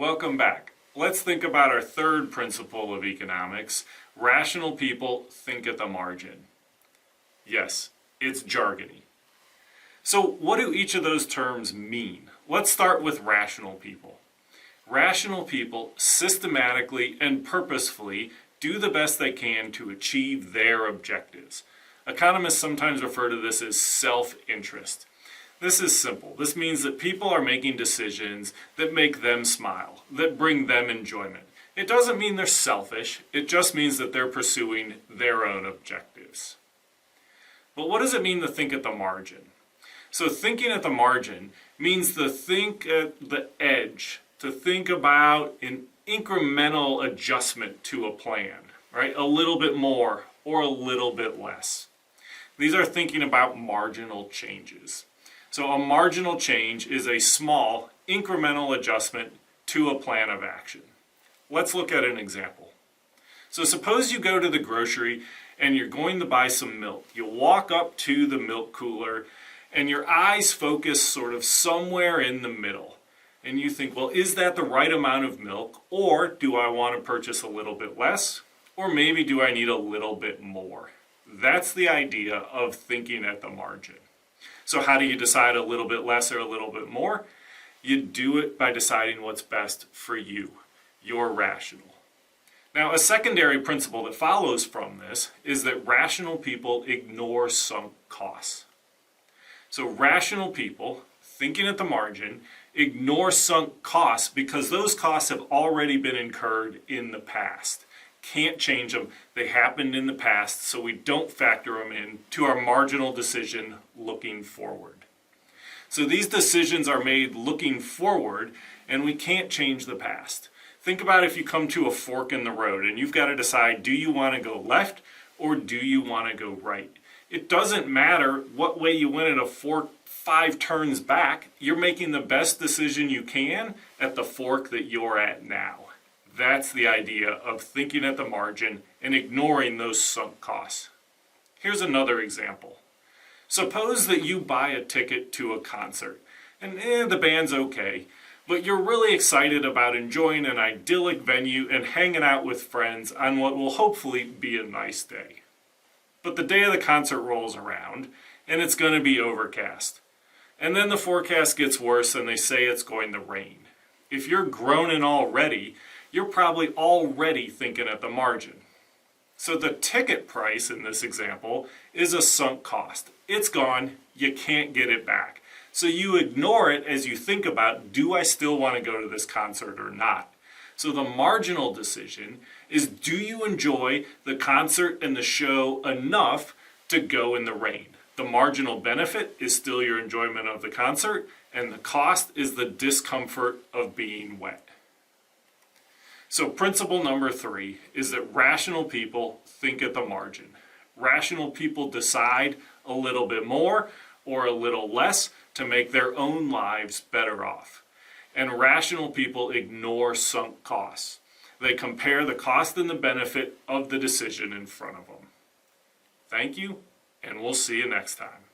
Welcome back. Let's think about our third principle of economics. Rational people think at the margin. Yes, it's jargony. So what do each of those terms mean? Let's start with rational people. Rational people systematically and purposefully do the best they can to achieve their objectives. Economists sometimes refer to this as self-interest. This is simple. This means that people are making decisions that make them smile, that bring them enjoyment. It doesn't mean they're selfish. It just means that they're pursuing their own objectives. But what does it mean to think at the margin? So thinking at the margin means to think at the edge, to think about an incremental adjustment to a plan, right? A little bit more or a little bit less. These are thinking about marginal changes. So a marginal change is a small incremental adjustment to a plan of action. Let's look at an example. So suppose you go to the grocery and you're going to buy some milk. You walk up to the milk cooler and your eyes focus sort of somewhere in the middle. And you think, well, is that the right amount of milk? Or do I want to purchase a little bit less? Or maybe do I need a little bit more? That's the idea of thinking at the margin. So how do you decide a little bit less or a little bit more? You do it by deciding what's best for you. You're rational. Now, a secondary principle that follows from this is that rational people ignore sunk costs. So rational people, thinking at the margin, ignore sunk costs because those costs have already been incurred in the past. Can't change them. They happened in the past, so we don't factor them in to our marginal decision looking forward. So these decisions are made looking forward, and we can't change the past. Think about if you come to a fork in the road and you've got to decide, do you want to go left or do you want to go right? It doesn't matter what way you went at a fork 5 turns back. You're making the best decision you can at the fork that you're at now. That's the idea of thinking at the margin and ignoring those sunk costs. Here's another example. Suppose that you buy a ticket to a concert, and the band's okay, but you're really excited about enjoying an idyllic venue and hanging out with friends on what will hopefully be a nice day. But the day of the concert rolls around, and it's going to be overcast. And then the forecast gets worse and they say it's going to rain. If you're groaning already, you're probably already thinking at the margin. So the ticket price in this example is a sunk cost. It's gone, you can't get it back. So you ignore it as you think about, do I still want to go to this concert or not? So the marginal decision is, do you enjoy the concert and the show enough to go in the rain? The marginal benefit is still your enjoyment of the concert, and the cost is the discomfort of being wet. So principle number 3 is that rational people think at the margin. Rational people decide a little bit more or a little less to make their own lives better off. And rational people ignore sunk costs. They compare the cost and the benefit of the decision in front of them. Thank you, and we'll see you next time.